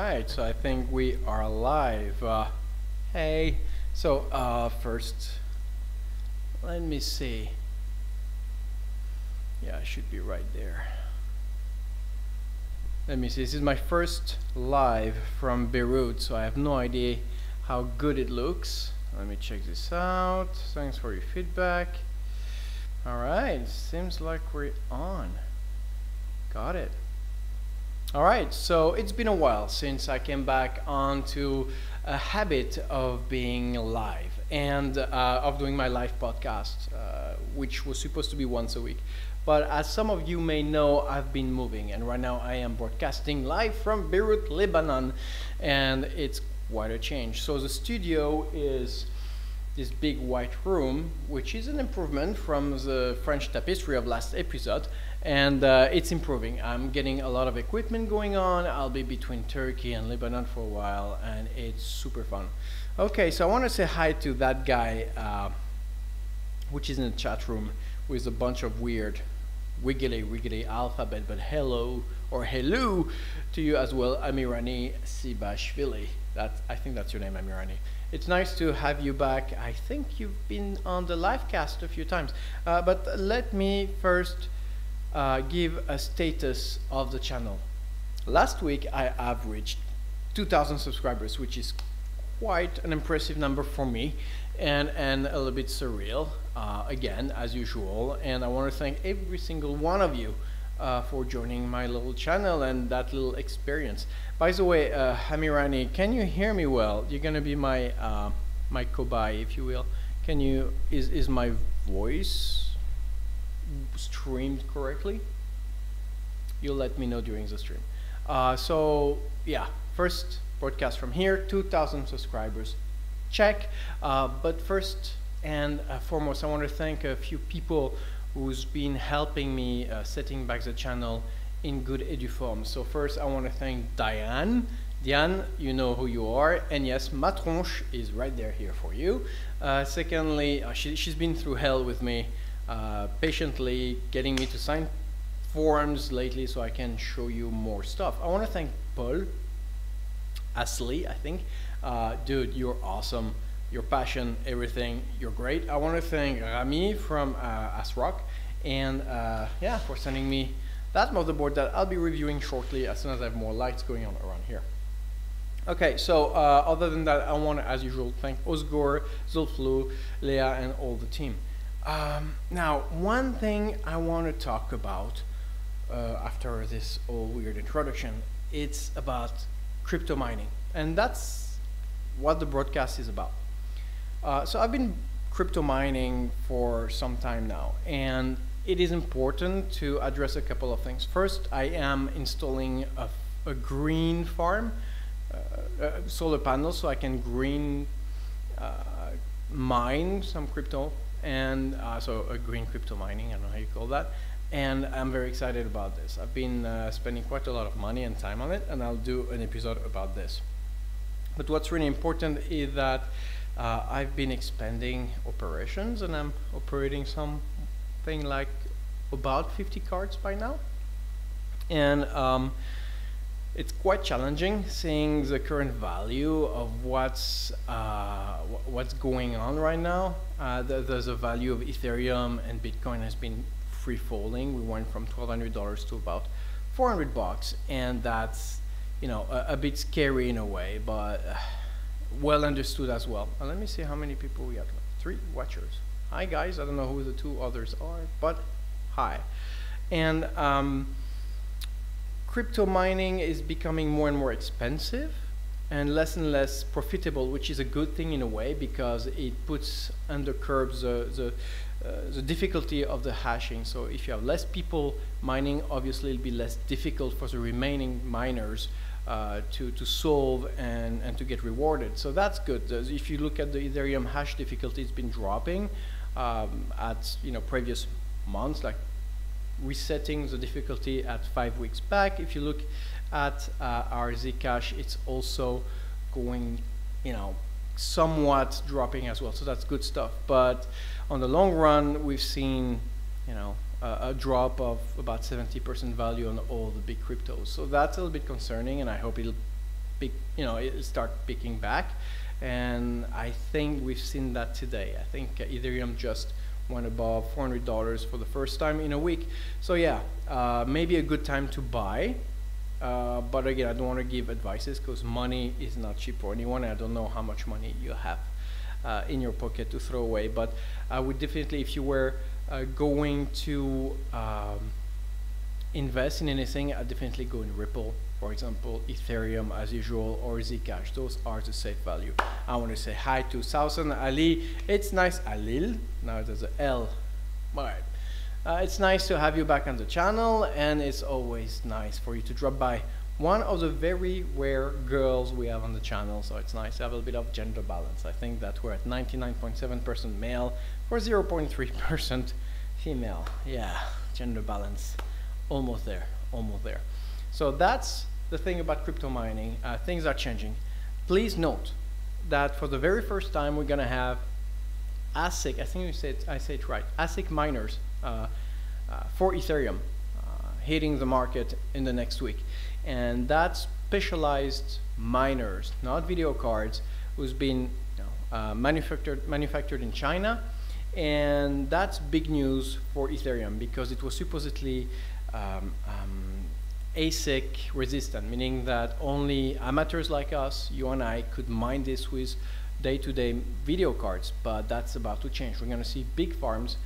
right, so I think we are live. Hey, so first, let me see. Yeah, I should be right there. Let me see. This is my first live from Beirut, so I have no idea how good it looks. Let me check this out. Thanks for your feedback. All right, seems like we're on. Got it. All right, so it's been a while since I came back onto a habit of being live and of doing my live podcast, which was supposed to be once a week. But as some of you may know, I've been moving, and right now I am broadcasting live from Beirut, Lebanon, and it's quite a change. So the studio is this big white room, which is an improvement from the French tapestry of last episode, and it's improving. I'm getting a lot of equipment going on. I'll be between Turkey and Lebanon for a while, and it's super fun. Okay, so I want to say hi to that guy, which is in the chat room with a bunch of weird wiggly alphabet, but hello or hello to you as well, Amirani Sibashvili. I think that's your name, Amirani. It's nice to have you back. I think you've been on the live cast a few times, but let me first give a status of the channel. Last week I averaged 2,000 subscribers, which is quite an impressive number for me, and a little bit surreal, again, as usual. And I want to thank every single one of you for joining my little channel and that little experience. By the way, Hamirani, can you hear me well? You're gonna be my my cobaye, if you will. Can you, is my voice streamed correctly? You'll let me know during the stream. So yeah, first broadcast from here, 2,000 subscribers, check. But first and foremost, I want to thank a few people who's been helping me setting back the channel in good edu form. So first I want to thank Diane. Diane, you know who you are, and yes, Matronche is right there here for you. Secondly, she's been through hell with me, patiently getting me to sign forms lately so I can show you more stuff. I want to thank Paul Astley, I think. Dude, you're awesome. Your passion, everything, you're great. I want to thank Rami from ASRock, and yeah, for sending me that motherboard that I'll be reviewing shortly as soon as I have more lights going on around here. Okay, so other than that, I want to, as usual, thank Osgor, Zulflu, Leah, and all the team. Now, one thing I want to talk about after this all weird introduction, it's about crypto mining, and that's what the broadcast is about. So I've been crypto mining for some time now, and it is important to address a couple of things. First, I am installing a green farm, solar panels, so I can green mine some crypto, and so a green crypto mining, I don't know how you call that. And I'm very excited about this. I've been spending quite a lot of money and time on it, and I'll do an episode about this. But what's really important is that I've been expanding operations, and I'm operating something like about 50 cards by now. And it's quite challenging seeing the current value of what's going on right now. There's a value of Ethereum and Bitcoin has been free falling. We went from $1,200 to about 400 bucks, and that's, you know, a bit scary in a way, but well understood as well. Let me see how many people we have. 3 watchers. Hi guys, I don't know who the 2 others are, but hi. And crypto mining is becoming more and more expensive and less profitable, which is a good thing in a way, because it puts under curbs the difficulty of the hashing. So if you have less people mining, obviously it'll be less difficult for the remaining miners to solve and to get rewarded. So that's good. If you look at the Ethereum hash difficulty, it's been dropping at, you know, previous months, like resetting the difficulty at 5 weeks back. If you look at our Zcash, it's also going, you know, somewhat dropping as well. So that's good stuff. But on the long run, we've seen, you know, a drop of about 70% value on all the big cryptos. So that's a little bit concerning, and I hope it'll it start picking back, and I think we've seen that today. I think Ethereum just went above $400 for the first time in a week. So yeah, maybe a good time to buy. But again, I don't want to give advices because money is not cheap for anyone. I don't know how much money you have in your pocket to throw away. But I would definitely, if you were going to invest in anything, I'd definitely go in Ripple, for example, Ethereum as usual, or Zcash. Those are the safe value. I want to say hi to Sousan Ali. It's nice, Alil. Now there's an L. All right. It's nice to have you back on the channel, and it's always nice for you to drop by. One of the very rare girls we have on the channel, so it's nice to have a little bit of gender balance. I think that we're at 99.7% male for 0.3% female. Yeah, gender balance. Almost there, almost there. So that's the thing about crypto mining. Things are changing. Please note that for the very first time, we're going to have ASIC, I think I say it right, ASIC miners for Ethereum hitting the market in the next week. And that's specialized miners, not video cards, who's been manufactured in China. And that's big news for Ethereum because it was supposedly ASIC resistant, meaning that only amateurs like us, you and I, could mine this with day-to-day video cards, but that's about to change. We're going to see big farms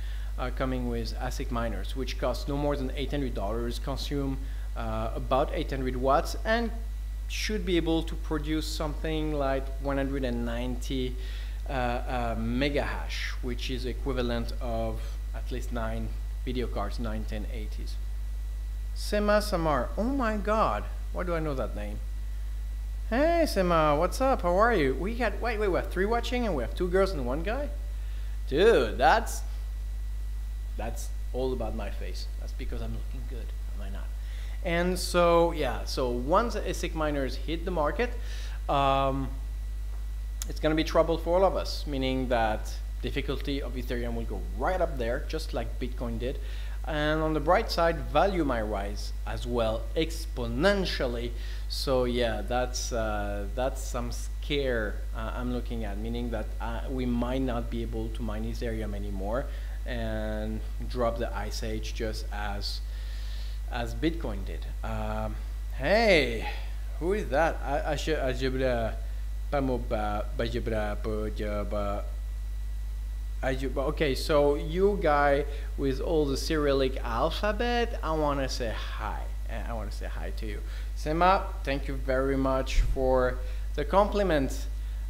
coming with ASIC miners, which cost no more than $800, consume about 800 watts, and should be able to produce something like 190 mega hash, which is equivalent of at least 9 video cards, 9 1080s. Sema Samar, oh my god, why do I know that name? Hey Sema, what's up, how are you? We have 3 watching and we have 2 girls and 1 guy? Dude, that's all about my face. That's because I'm looking good, am I not? And so, yeah, so once ASIC miners hit the market, it's gonna be trouble for all of us, meaning that difficulty of Ethereum will go right up there, just like Bitcoin did. And on the bright side, value might rise as well exponentially. So yeah, that's some scare I'm looking at, meaning that we might not be able to mine Ethereum anymore and drop the ice age just as Bitcoin did. Hey, who is that? Okay, so you guy with all the Cyrillic alphabet, I want to say hi. I want to say hi to you. Sema, thank you very much for the compliment.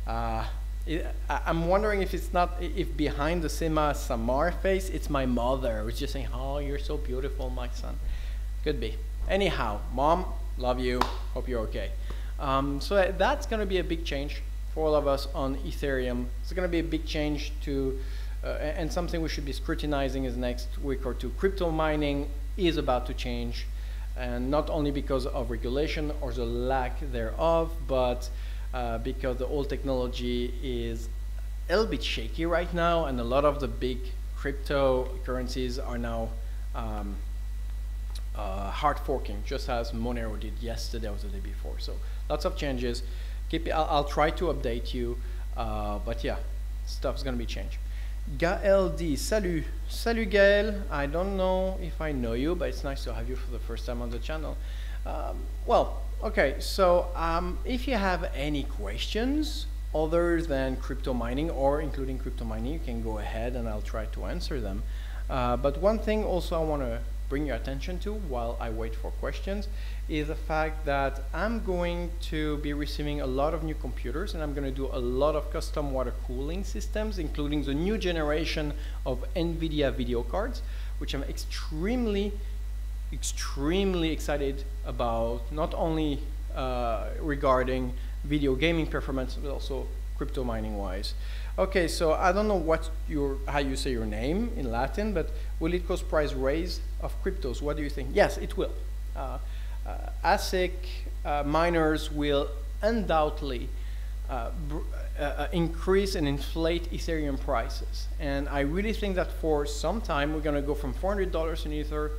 I'm wondering if it's not, if behind the Sema Samar face, it's my mother who's just saying, oh, you're so beautiful, my son. Could be. Anyhow, Mom, love you. Hope you're okay. So that's going to be a big change for all of us on Ethereum. It's going to be a big change to, and something we should be scrutinizing is next week or two. Crypto mining is about to change, and not only because of regulation or the lack thereof, but because the old technology is a little bit shaky right now, and a lot of the big cryptocurrencies are now hard forking, just as Monero did yesterday or the day before. So lots of changes. I'll try to update you, but yeah, stuff's gonna be changed. Gaël D, salut. Salut Gaël, I don't know if I know you, but it's nice to have you for the first time on the channel. Well, okay, so if you have any questions other than crypto mining or including crypto mining, you can go ahead and I'll try to answer them. But one thing also I want to bring your attention to while I wait for questions is the fact that I'm going to be receiving a lot of new computers, and I'm going to do a lot of custom water cooling systems, including the new generation of NVIDIA video cards, which I'm extremely excited about, not only regarding video gaming performance, but also crypto mining wise. Okay, so I don't know how you say your name in Latin, but will it cause price raise of cryptos? What do you think? Yes, it will. ASIC miners will undoubtedly increase and inflate Ethereum prices. And I really think that for some time, we're going to go from $400 in Ether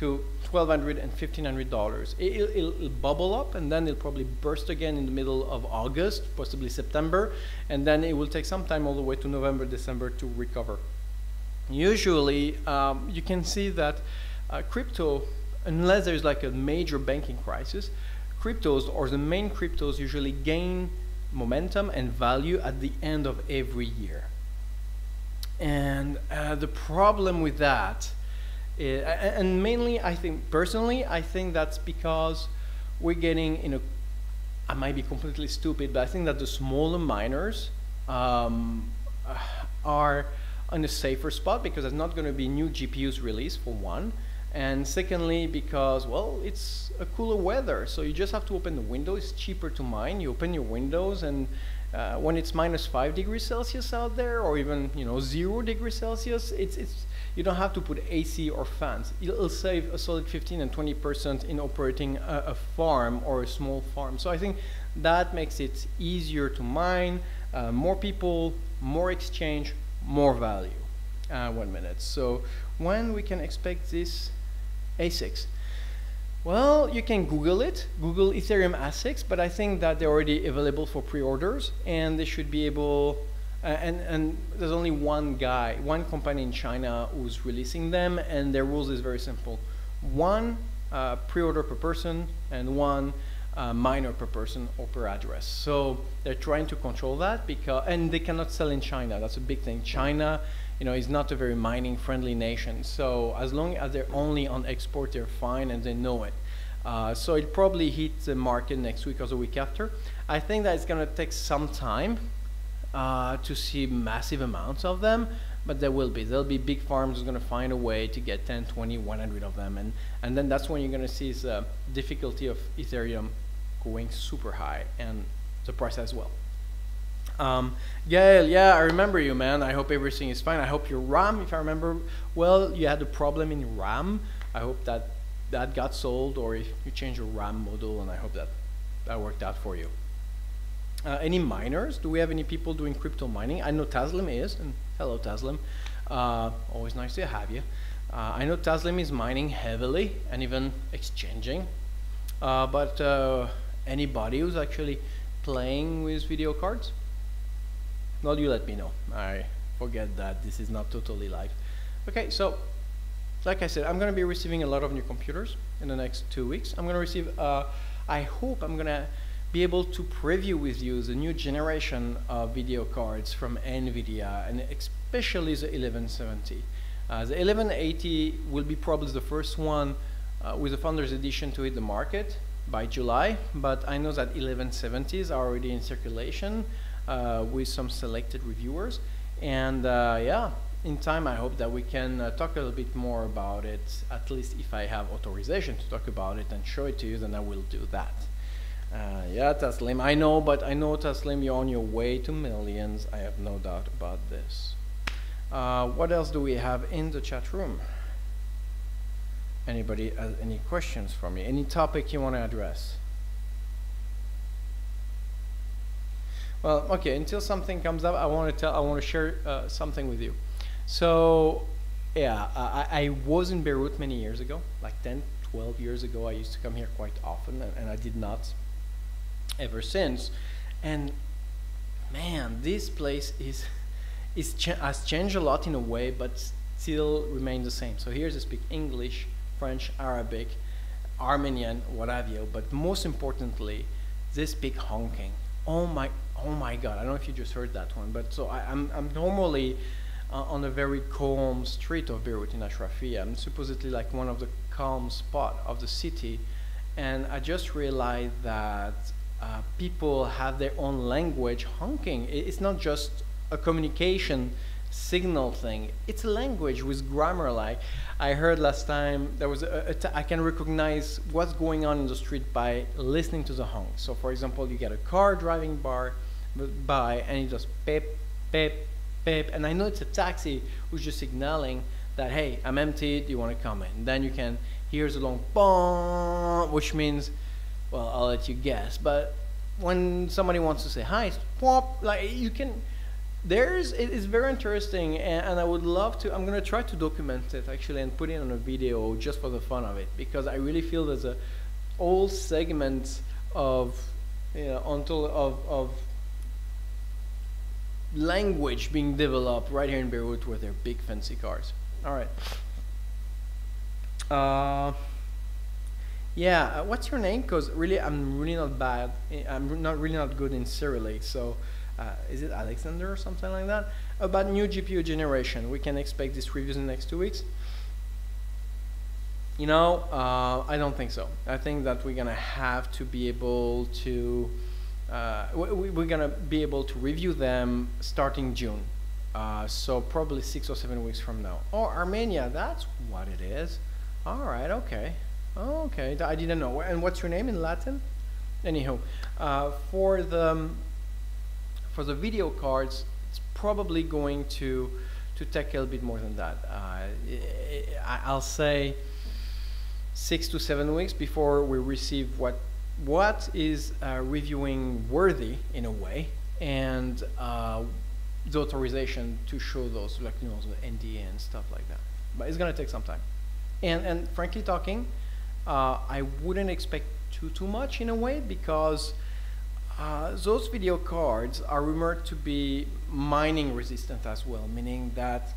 to $1,200 and $1,500. It'll bubble up, and then it'll probably burst again in the middle of August, possibly September, and then it will take some time all the way to November, December to recover. Usually, you can see that crypto, unless there's like a major banking crisis, cryptos, or the main cryptos, usually gain momentum and value at the end of every year. And the problem with that, and mainly I think, personally, I think that's because we're getting in a, I might be completely stupid, but I think that the smaller miners are on a safer spot, because there's not going to be new GPUs released, for one. And secondly, because, well, it's a cooler weather, so you just have to open the window. It's cheaper to mine. You open your windows, and when it's -5 degrees Celsius out there, or even 0 degrees Celsius, you don't have to put AC or fans. It'll save a solid 15 and 20% in operating a farm or a small farm. So I think that makes it easier to mine. More people, more exchange, more value. 1 minute. So when we can expect this ASICs? Well, you can Google it, Google Ethereum ASICs, but I think that they're already available for pre-orders, and they should be able, and there's only one company in China who's releasing them, and their rules is very simple. One pre-order per person, and one miner per person or per address. So they're trying to control that, and they cannot sell in China. That's a big thing. China, is not a very mining friendly nation. So as long as they're only on export, they're fine, and they know it. So it probably hit the market next week or the week after. I think that it's going to take some time to see massive amounts of them, but there'll be big farms who's going to find a way to get 10, 20, 100 of them, and then that's when you're going to see the difficulty of Ethereum going super high, and the price as well. Gail, yeah, I remember you, man. I hope everything is fine. I hope your RAM, if I remember well, you had a problem in RAM. I hope that got solved, or if you changed your RAM model, and I hope that worked out for you. Any miners? Do we have any people doing crypto mining? I know Taslim is, and hello Taslim. Always nice to have you. I know Taslim is mining heavily and even exchanging, but anybody who's actually playing with video cards? Well, you let me know. I forget that this is not totally live. Okay, so like I said, I'm going to be receiving a lot of new computers in the next 2 weeks. I'm going to receive, I hope I'm going to be able to preview with you the new generation of video cards from NVIDIA, and especially the 1170. The 1180 will be probably the first one with the Founders Edition to hit the market by July, but I know that 1170s are already in circulation with some selected reviewers, and yeah, in time I hope that we can talk a little bit more about it. At least if I have authorization to talk about it and show it to you, then I will do that. Yeah, Taslim, I know, but I know, Taslim, you're on your way to millions. I have no doubt about this. What else do we have in the chat room? Anybody has any questions for me? Any topic you want to address? Well, okay, until something comes up, I want to share something with you. So, yeah, I was in Beirut many years ago, like 10, 12 years ago. I used to come here quite often, and I did not ever since. And man, this place has changed a lot in a way, but still remains the same. So here's I speak English, French, Arabic, Armenian, what have you. But most importantly, they speak honking. Oh my God! I don't know if you just heard that one, but so I'm normally on a very calm street of Beirut in Ashrafia. I'm supposedly like one of the calm spot of the city, and I just realized that people have their own language honking. It's not just a communication signal thing. It's a language with grammar. Like I heard last time, there was I can recognize what's going on in the street by listening to the honk. So for example, you get a car driving by and it just beep, beep, beep, and I know it's a taxi who's just signaling that, hey, I'm empty, do you want to come in? And then you can hear the long bong, which means, well, I'll let you guess, but when somebody wants to say hi, it's pop, like you can it is very interesting, and I would love to. I'm gonna try to document it actually and put it on a video just for the fun of it, because I really feel there's a whole segment of, you know, of language being developed right here in Beirut with their big fancy cars. All right. Yeah, what's your name? Because really, I'm really not bad. I'm not really not good in Cyrillic. So, is it Alexander or something like that? About new GPU generation, we can expect these reviews in the next 2 weeks. You know, I don't think so. I think that we're gonna have to be able to. We're gonna be able to review them starting June. So probably 6 or 7 weeks from now. Oh, Armenia, that's what it is. All right, okay. Okay, I didn't know. And what's your name in Latin? Anyhow, for the video cards, it's probably going to take a little bit more than that. I'll say 6 to 7 weeks before we receive what is reviewing worthy in a way, and the authorization to show those, like, you know, the NDA and stuff like that. But it's gonna take some time. And frankly talking, I wouldn't expect too much in a way, because those video cards are rumored to be mining resistant as well, meaning that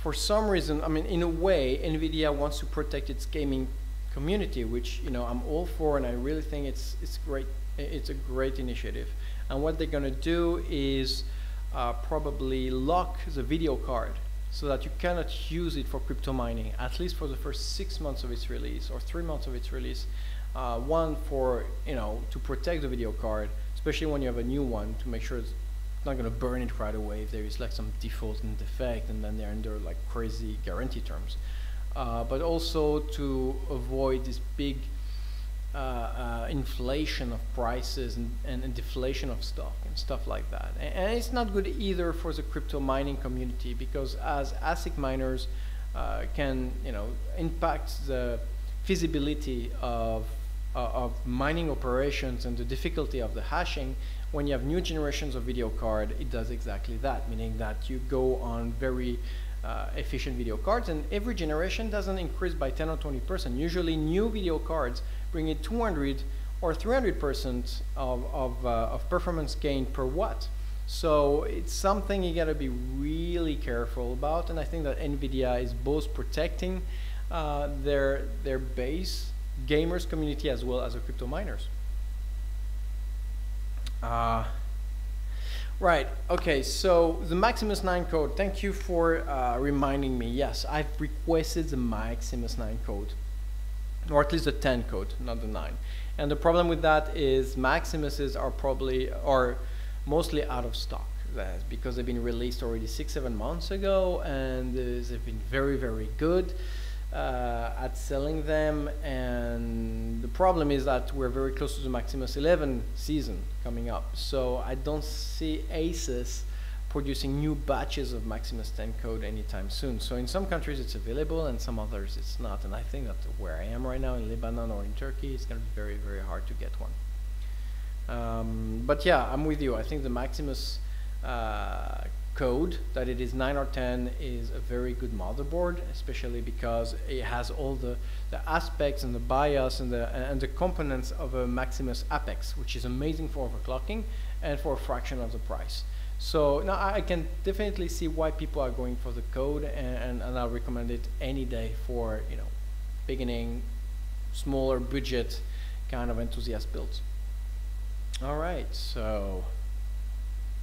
for some reason, I mean, in a way, NVIDIA wants to protect its gaming community, which, you know, I'm all for, and I really think it's great. It's a great initiative. And what they're gonna do is probably lock the video card so that you cannot use it for crypto mining, at least for the first 6 months of its release or 3 months of its release. One, for, you know, to protect the video card, especially when you have a new one, to make sure it's not going to burn it right away if there is like some default and defect, and then they're under like crazy guarantee terms. But also to avoid this big inflation of prices and deflation of stock and stuff like that. And it's not good either for the crypto mining community, because as ASIC miners can, you know, impact the feasibility of mining operations and the difficulty of the hashing. When you have new generations of video card, it does exactly that, meaning that you go on very efficient video cards, and every generation doesn't increase by 10 or 20%. Usually new video cards bring in 200 or 300% of performance gain per watt. So it's something you gotta be really careful about, and I think that NVIDIA is both protecting their base gamers community as well as the crypto miners. Right, okay, so the Maximus 9 code, thank you for reminding me. Yes, I've requested the Maximus 9 code, or at least the 10 code, not the 9. And the problem with that is Maximuses are mostly out of stock. That's because they've been released already 6-7 months ago, and they've been very, very good at selling them. And the problem is that we're very close to the Maximus 11 season coming up, so I don't see Asus producing new batches of Maximus 10 code anytime soon. So in some countries it's available and some others it's not, and I think that where I am right now in Lebanon or in Turkey, it's going to be very, very hard to get one. But yeah, I'm with you. I think the Maximus code, that it is 9 or 10, is a very good motherboard, especially because it has all the aspects and the BIOS and the components of a Maximus Apex, which is amazing for overclocking and for a fraction of the price. So now I can definitely see why people are going for the code, and I'll recommend it any day for, you know, beginning, smaller budget kind of enthusiast builds. All right, so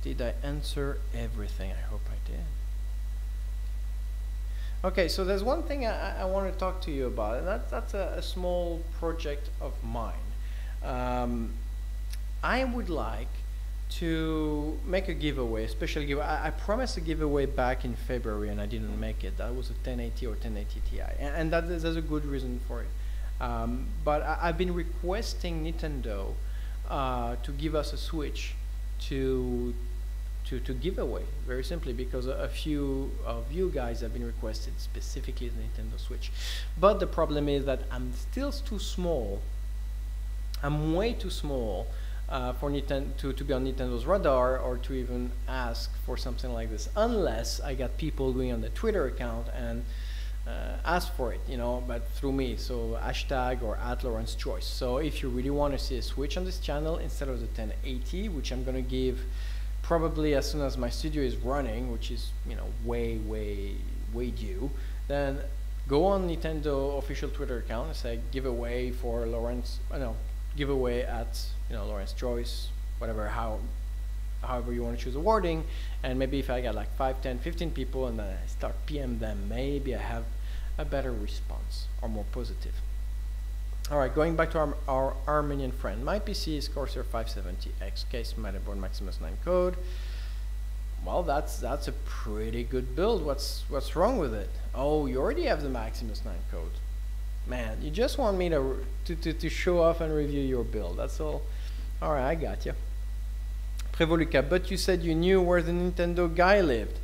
did I answer everything? I hope I did. Okay, so there's one thing I want to talk to you about, and that's a small project of mine. I would like to make a giveaway, a special giveaway. I promised a giveaway back in February and I didn't make it. That was a 1080 or 1080 Ti, and there's a good reason for it. But I've been requesting Nintendo to give us a Switch to give away, very simply because a few of you guys have been requested specifically the Nintendo Switch. But the problem is that I'm still too small. I'm way too small for to be on Nintendo's radar, or to even ask for something like this, unless I got people going on the Twitter account and ask for it, you know, but through me, so hashtag or @Laurent's choice. So if you really want to see a switch on this channel instead of the 1080, which I'm gonna give probably as soon as my studio is running, which is, you know, way due, then go on Nintendo official Twitter account and say giveaway for Laurent's, giveaway at, you know, Laurent's choice, whatever, however you want to choose the wording. And maybe if I got like 5, 10, 15 people and then I start PM them, maybe I have a better response or more positive. All right, going back to our Armenian friend. My PC is Corsair 570X, case motherboard Maximus 9 code. Well, that's a pretty good build. What's wrong with it? Oh, you already have the Maximus 9 code. Man, you just want me to show off and review your build. That's all. All right, I got you. Prevoluca, but you said you knew where the Nintendo guy lived.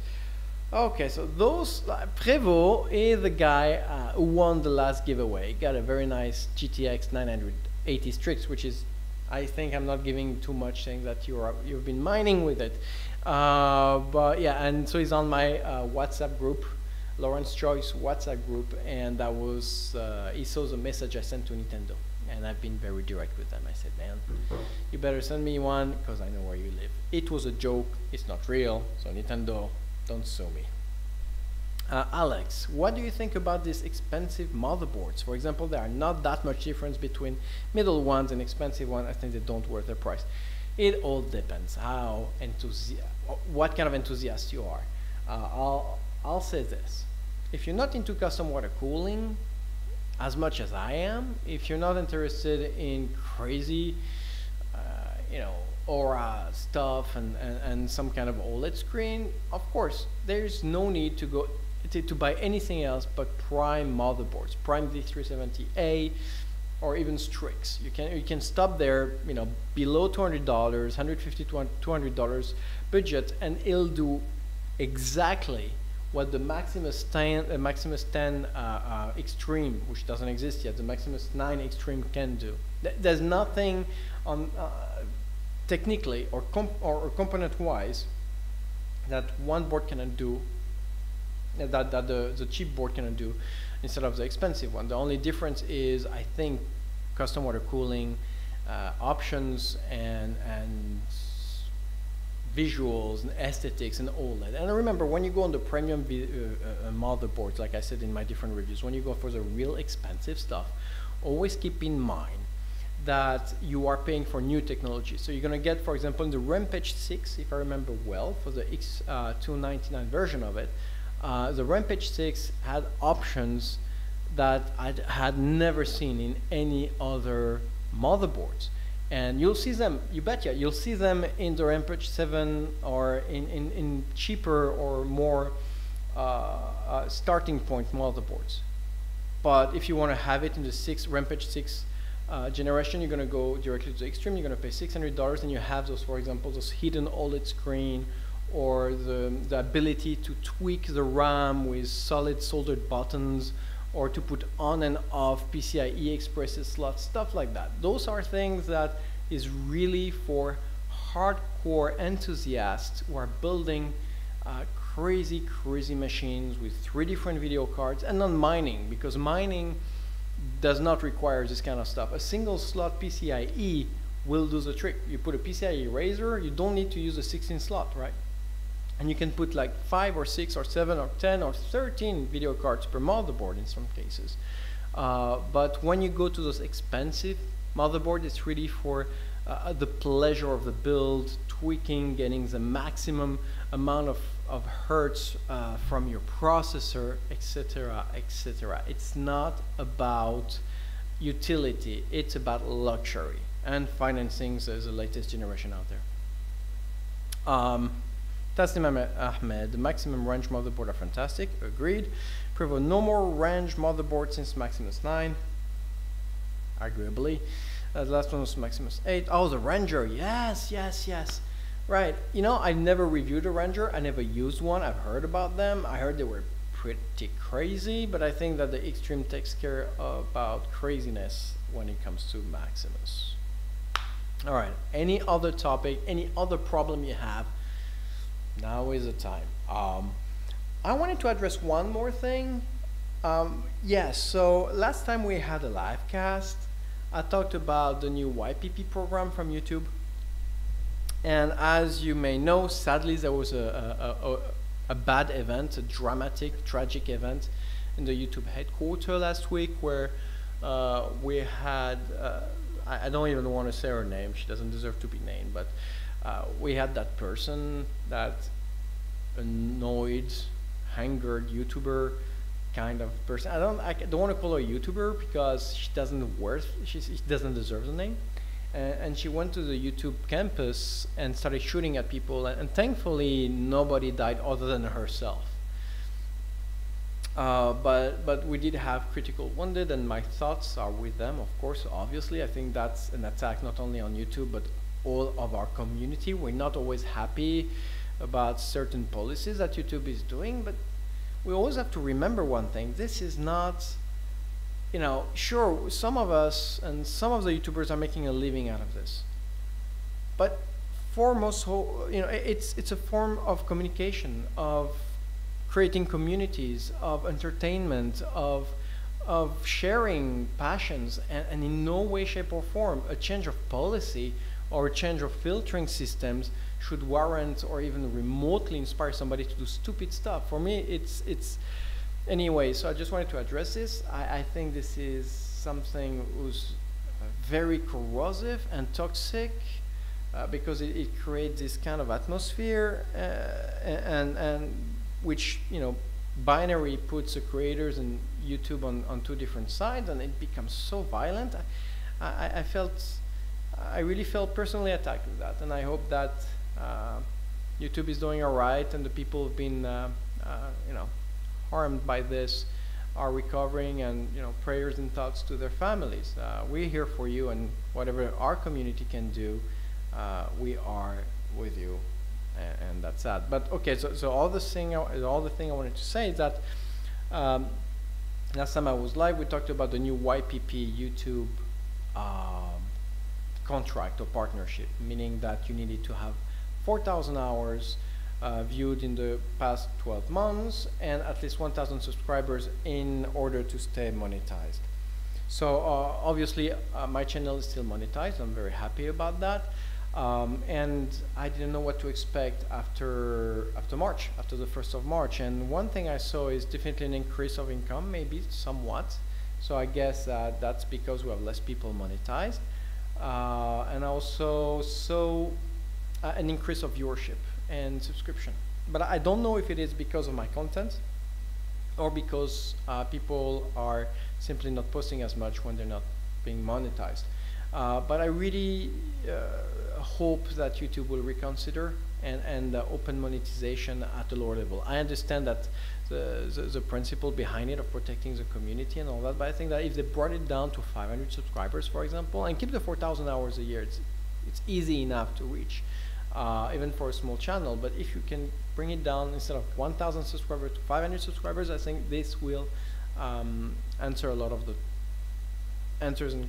Okay, so those Prevo is the guy who won the last giveaway. Got a very nice GTX 980 Strix, which is, I think I'm not giving too much, saying that you've been mining with it. But yeah, and so he's on my WhatsApp group, Laurent's Choice WhatsApp group, and that was he saw the message I sent to Nintendo, and I've been very direct with them. I said, man, you better send me one because I know where you live. It was a joke, it's not real, so Nintendo, don't sue me. Alex, what do you think about these expensive motherboards? For example, there are not that much difference between middle ones and expensive ones. I think they don't worth their price. It all depends what kind of enthusiast you are. I'll say this: if you're not into custom water cooling as much as I am, if you're not interested in crazy, you know, Aura stuff and some kind of OLED screen, of course, there's no need to go to buy anything else but prime motherboards, prime D370A, or even Strix. You can stop there, you know, below $200, $150 to $200 budget, and it'll do exactly what the Maximus 10 Extreme, which doesn't exist yet, the Maximus 9 Extreme can do. There's nothing on technically or component-wise that one board cannot do, that the cheap board cannot do instead of the expensive one. The only difference is, I think, custom water cooling options and visuals and aesthetics and all that. And remember, when you go on the premium motherboards, like I said in my different reviews, when you go for the real expensive stuff, always keep in mind that you are paying for new technology. So you're going to get, for example, in the Rampage 6, if I remember well, for the X299 version of it, the Rampage 6 had options that I had never seen in any other motherboards. And you'll see them, you betcha, you'll see them in the Rampage 7 or in cheaper or more starting point motherboards. But if you want to have it in the Rampage 6 generation, you're going to go directly to the Extreme. You're going to pay $600, and you have those, for example, those hidden OLED screen, or the ability to tweak the RAM with solid soldered buttons, or to put on and off PCIe Express slots, stuff like that. Those are things that is really for hardcore enthusiasts who are building crazy machines with 3 different video cards, and not mining, because mining does not require this kind of stuff. A single slot PCIe will do the trick. You put a PCIe eraser, you don't need to use a 16 slot, right? And you can put like 5 or 6 or 7 or 10 or 13 video cards per motherboard in some cases. But when you go to those expensive motherboards, it's really for the pleasure of the build, tweaking, getting the maximum amount of hertz from your processor, etc., etc. It's not about utility, it's about luxury and financing the latest generation out there. Tasnim Ahmed, the maximum range motherboard are fantastic, agreed. Prevo, no more range motherboard since Maximus 9, arguably. The last one was Maximus 8. Oh, the Ranger, yes. Right, you know, I never reviewed a Ranger, I never used one, I've heard about them, I heard they were pretty crazy, but I think that the Extreme takes care about craziness when it comes to Maximus. All right, any other topic, any other problem you have, now is the time. I wanted to address one more thing. Yes, so last time we had a live cast, I talked about the new YPP program from YouTube. And as you may know, sadly, there was a bad event, a dramatic, tragic event in the YouTube headquarters last week where we had, I don't even want to say her name, she doesn't deserve to be named, but we had that person, that annoyed, angered YouTuber kind of person. I don't want to call her a YouTuber because she doesn't deserve the name. And she went to the YouTube campus and started shooting at people, and thankfully nobody died other than herself. But we did have critical wounded, and my thoughts are with them, of course, obviously. I think that's an attack not only on YouTube, but all of our community. We're not always happy about certain policies that YouTube is doing, but we always have to remember one thing. This is not, you know, sure, some of us and some of the YouTubers are making a living out of this. But for most, you know, it's a form of communication, of creating communities, of entertainment, of sharing passions, and in no way, shape, or form a change of policy or a change of filtering systems should warrant or even remotely inspire somebody to do stupid stuff. For me, it's anyway, so I just wanted to address this. I think this is something who's very corrosive and toxic because it creates this kind of atmosphere and which, you know, binary puts the creators and YouTube on two different sides, and it becomes so violent. I really felt personally attacked with that, and I hope that YouTube is doing all right, and the people who've been you know, harmed by this are recovering, and, you know, prayers and thoughts to their families. We're here for you, and whatever our community can do, we are with you, and that's that. But okay, so all the thing I wanted to say is that last time I was live, we talked about the new YPP YouTube contract or partnership, meaning that you needed to have 4,000 hours viewed in the past 12 months and at least 1,000 subscribers in order to stay monetized. So obviously my channel is still monetized. I'm very happy about that. And I didn't know what to expect after March, after the 1st of March. And one thing I saw is definitely an increase of income, maybe somewhat. So I guess that's because we have less people monetized. And also saw an increase of viewership and subscription. But I don't know if it is because of my content or because people are simply not posting as much when they're not being monetized. But I really hope that YouTube will reconsider and open monetization at the lower level. I understand that the principle behind it of protecting the community and all that, but I think that if they brought it down to 500 subscribers, for example, and keep the 4,000 hours a year, it's easy enough to reach, even for a small channel. But if you can bring it down instead of 1,000 subscribers to 500 subscribers, I think this will answer a lot of the answers and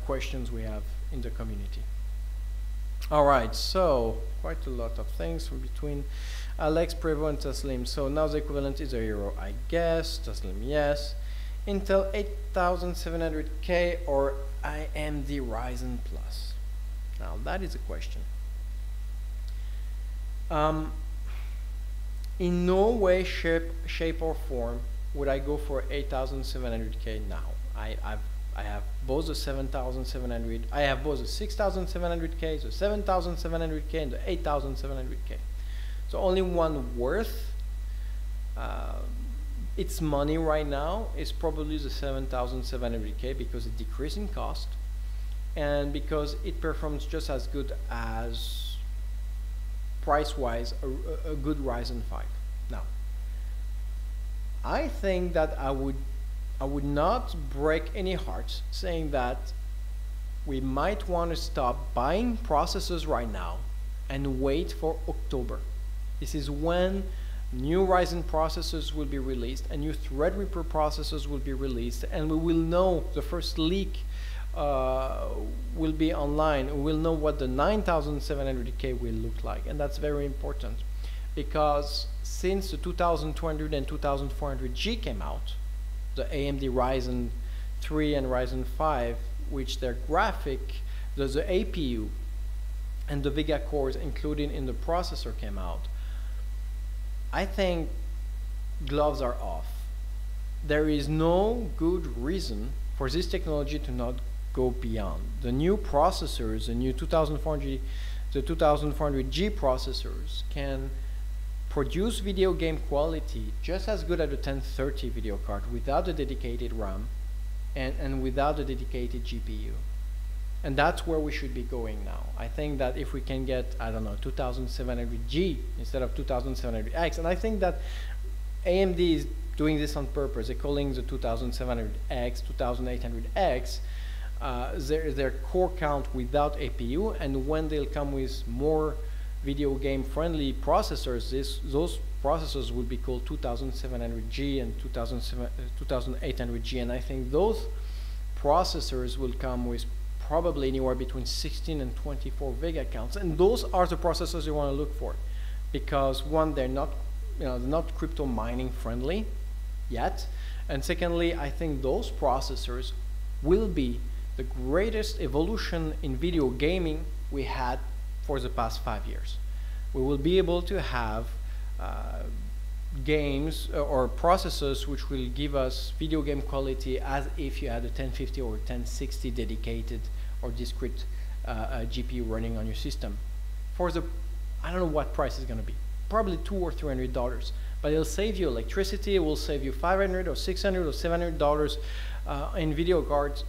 questions we have in the community. All right, so quite a lot of things from between Alex, Prevo, and Taslim. So now the equivalent is a euro, I guess. Taslim, yes. Intel 8700K or AMD Ryzen Plus. Now that is a question. In no way, shape, or form would I go for 8700K now. I have both the 7700, I have both the 6700K, the 7700K, and the 8700K. So only one worth its money right now is probably the 7700K because it decreased in cost and because it performs just as good as price-wise a good Ryzen 5. Now, I think that I would not break any hearts saying that we might want to stop buying processors right now and wait for October. This is when new Ryzen processors will be released and new Threadripper processors will be released, and we will know the first leak will be online, we'll know what the 9700K will look like, and that's very important because since the 2200 and 2400G came out, the AMD Ryzen 3 and Ryzen 5, which their graphic, the APU and the Vega cores included in the processor came out, I think gloves are off. There is no good reason for this technology to not go beyond. The new processors, the new 2400, the 2400G processors can produce video game quality just as good as a 1030 video card without a dedicated RAM and without a dedicated GPU. And that's where we should be going now. I think that if we can get, I don't know, 2700G instead of 2700X, and I think that AMD is doing this on purpose. They're calling the 2700X, 2800X, their core count without APU, and when they'll come with more video game friendly processors, those processors will be called 2700G and 2800G, and I think those processors will come with probably anywhere between 16 and 24 Vega counts, and those are the processors you want to look for, because one, they're not, they're not crypto mining friendly yet, and secondly, I think those processors will be the greatest evolution in video gaming we had for the past 5 years. We will be able to have games or processors which will give us video game quality as if you had a 1050 or 1060 dedicated or discrete GPU running on your system. For the, I don't know what price is going to be, probably $200 or $300, but it'll save you electricity. It will save you $500 or $600 or $700 in video cards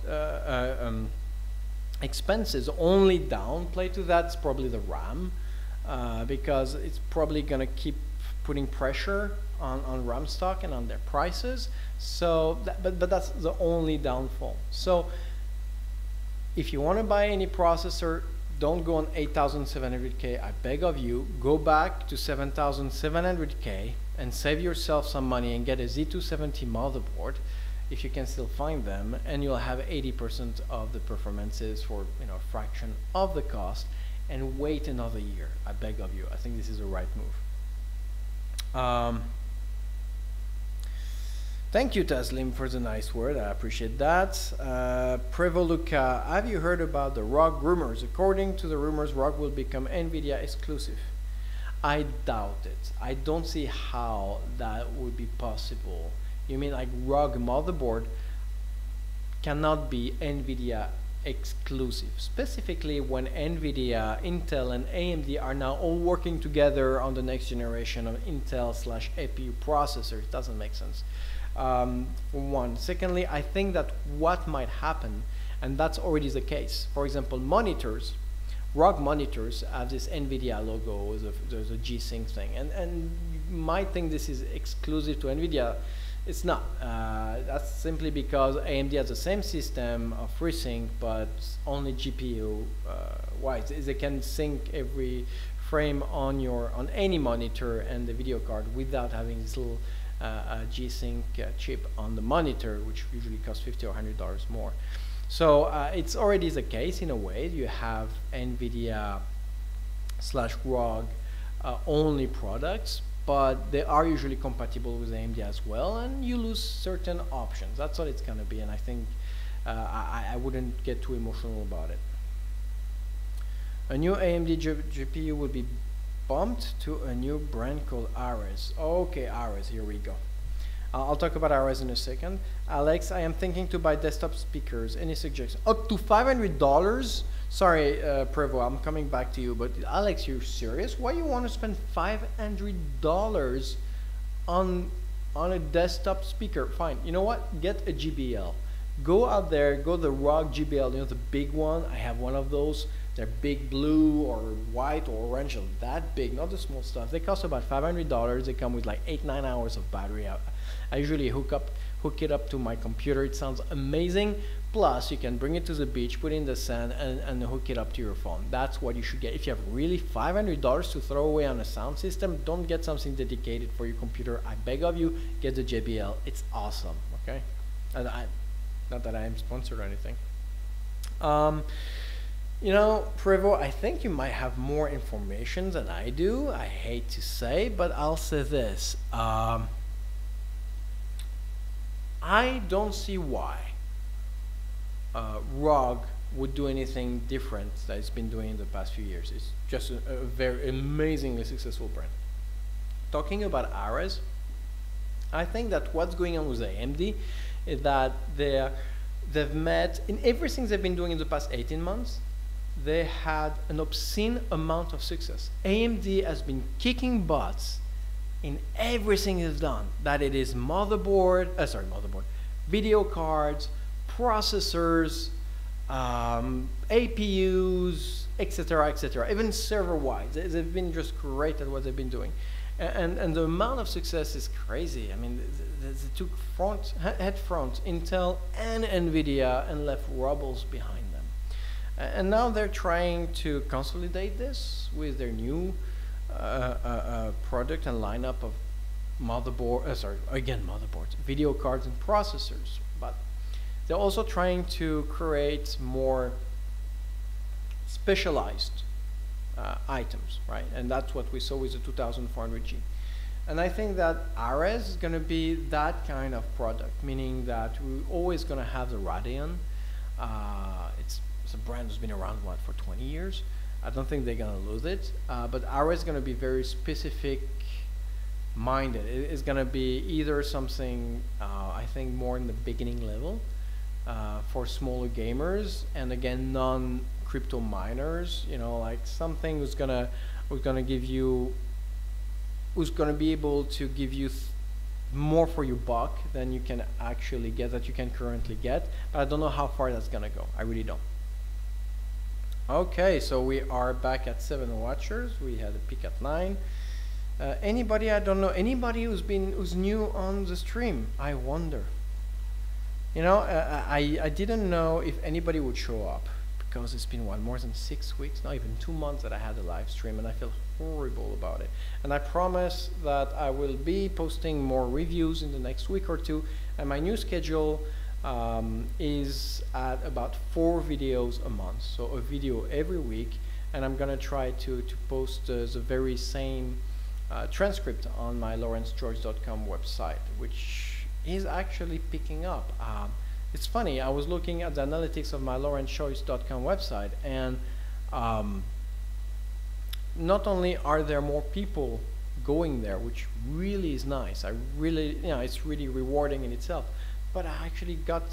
expenses. Only downplay to that's probably the RAM, because it's probably going to keep putting pressure on RAM stock and on their prices. So, but that's the only downfall. So, if you want to buy any processor, don't go on 8700K. I beg of you, go back to 7700K and save yourself some money and get a Z270 motherboard, if you can still find them, and you'll have 80% of the performances for a fraction of the cost, and wait another year. I beg of you. I think this is the right move. Thank you, Taslim, for the nice word. I appreciate that. Prevoluca, have you heard about the ROG rumors? According to the rumors, ROG will become NVIDIA exclusive. I doubt it. I don't see how that would be possible. You mean like ROG motherboard cannot be NVIDIA exclusive, specifically when NVIDIA, Intel, and AMD are now all working together on the next generation of Intel/APU processor. It doesn't make sense. For one. Secondly, I think that what might happen, and that's already the case, for example, monitors, ROG monitors have this NVIDIA logo, the G-Sync thing, and you might think this is exclusive to NVIDIA. It's not. That's simply because AMD has the same system of FreeSync, but only GPU wise. They can sync every frame on any monitor and the video card without having this little G-Sync chip on the monitor, which usually costs $50 or $100 more. So it's already the case in a way. You have NVIDIA/ROG only products, but they are usually compatible with AMD as well, and you lose certain options. That's what it's going to be, and I think I wouldn't get too emotional about it. A new AMD GPU will be bumped to a new brand called Ares. Okay, Ares, here we go. I'll talk about Ares in a second. Alex, I am thinking to buy desktop speakers. Any suggestions? Up to $500? Sorry, Prevo, I'm coming back to you, but Alex, you're serious? Why you want to spend $500 on a desktop speaker? Fine, you know what? Get a GBL. Go out there, go the ROG GBL, you know, the big one. I have one of those. They're big blue or white or orange, that big, not the small stuff. They cost about $500. They come with like 8-9 hours of battery. I usually hook it up to my computer. It sounds amazing. Plus, you can bring it to the beach, put it in the sand, and hook it up to your phone. That's what you should get. If you have really $500 to throw away on a sound system, don't get something dedicated for your computer. I beg of you, get the JBL. It's awesome, okay? And not that I am sponsored or anything. Um, you know, Prevo, I think you might have more information than I do. I hate to say, but I'll say this. I don't see why ROG would do anything different that it's been doing in the past few years. It's just a very amazingly successful brand. Talking about Ares, I think that what's going on with AMD is that they've met, in everything they've been doing in the past 18 months, they had an obscene amount of success. AMD has been kicking butts in everything it's done, that it is motherboard, video cards, processors, APUs, etc., etc. Even server-wise, they've been just great at what they've been doing, and the amount of success is crazy. I mean, they took head front Intel and Nvidia and left rubbles behind them, and now they're trying to consolidate this with their new product and lineup of motherboards, video cards and processors. But they're also trying to create more specialized items, right? And that's what we saw with the 2400G. And I think that Ares is going to be that kind of product, meaning that we're always going to have the Radeon. It's a brand that's been around, what, for 20 years? I don't think they're going to lose it. But Ares is going to be very specific minded. It's going to be either something, I think, more in the beginning level, for smaller gamers, and again non-crypto miners. You know, like something who's gonna be able to give you more for your buck than you can actually get, that you can currently get. But I don't know how far that's gonna go. I really don't. Okay, so we are back at 7 watchers. We had a peak at 9. Anybody, I don't know, anybody who's new on the stream? I wonder. You know, I didn't know if anybody would show up, because it's been, what, more than 6 weeks, not even 2 months that I had a live stream, and I feel horrible about it. And I promise that I will be posting more reviews in the next week or two, and my new schedule is at about 4 videos a month, so a video every week, and I'm gonna try to post the very same transcript on my laurentschoice.com website, which is actually picking up. It's funny, I was looking at the analytics of my laurentschoice.com website, and not only are there more people going there, which really is nice, it's really rewarding in itself, but I actually got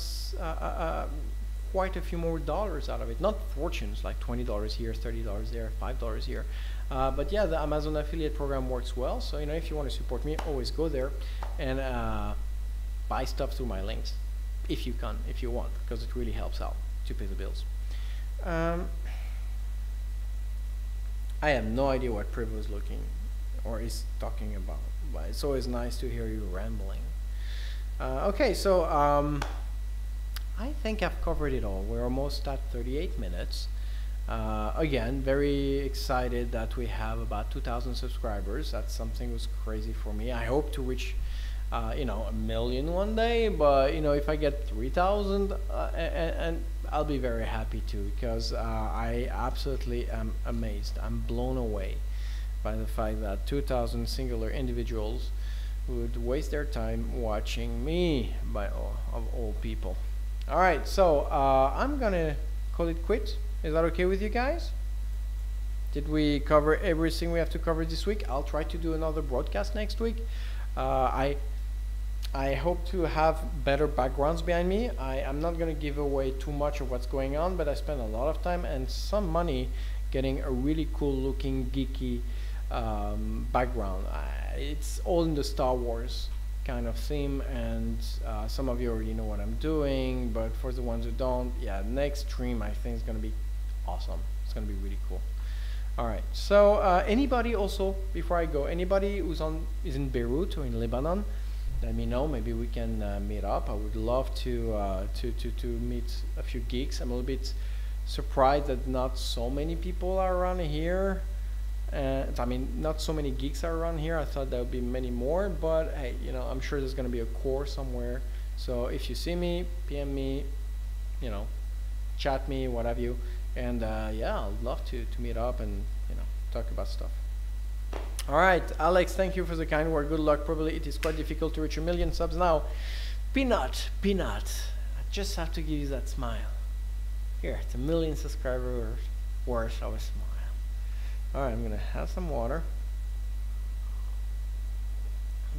quite a few more dollars out of it. Not fortunes, like $20 here, $30 there, $5 here. But yeah, the Amazon affiliate program works well. So, you know, if you want to support me, always go there and buy stuff through my links, if you can, if you want, because it really helps out to pay the bills. I have no idea what Priv was looking or is talking about, but it's always nice to hear you rambling. Okay, so I think I've covered it all. We're almost at 38 minutes. Again, very excited that we have about 2,000 subscribers. That's something that was crazy for me. I hope to reach, you know, 1 million one day, but you know, if I get 3,000, and I'll be very happy too, because I absolutely am amazed. I'm blown away by the fact that 2,000 singular individuals would waste their time watching me, of all people. All right, so I'm gonna call it quits. Is that okay with you guys? Did we cover everything we have to cover this week? I'll try to do another broadcast next week. I hope to have better backgrounds behind me. I'm not going to give away too much of what's going on, but I spend a lot of time and some money getting a really cool looking geeky background. It's all in the Star Wars kind of theme, and some of you already know what I'm doing, but for the ones who don't, yeah, next stream I think is going to be awesome. It's going to be really cool. All right, so anybody also, before I go, anybody who's is in Beirut or in Lebanon, let me know. Maybe we can meet up. I would love to meet a few geeks. I'm a little bit surprised that not so many people are around here. I mean, not so many geeks are around here. I thought there would be many more, but hey, you know, I'm sure there's going to be a core somewhere. So if you see me, PM me, you know, chat me, what have you. And yeah, I'd love to meet up and talk about stuff. All right, Alex, thank you for the kind word. Good luck. Probably it is quite difficult to reach 1 million subs now. Peanut, I just have to give you that smile. Here, it's 1 million subscribers worth of a smile. All right, I'm gonna have some water.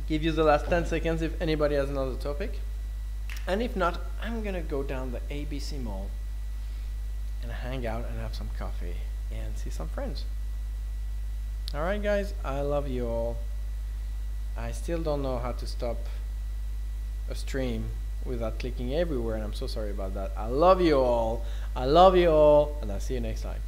Give you the last 10 seconds if anybody has another topic. And if not, I'm gonna go down the ABC Mall and hang out and have some coffee and see some friends. Alright guys, I love you all. I still don't know how to stop a stream without clicking everywhere, and I'm so sorry about that. I love you all, and I'll see you next time.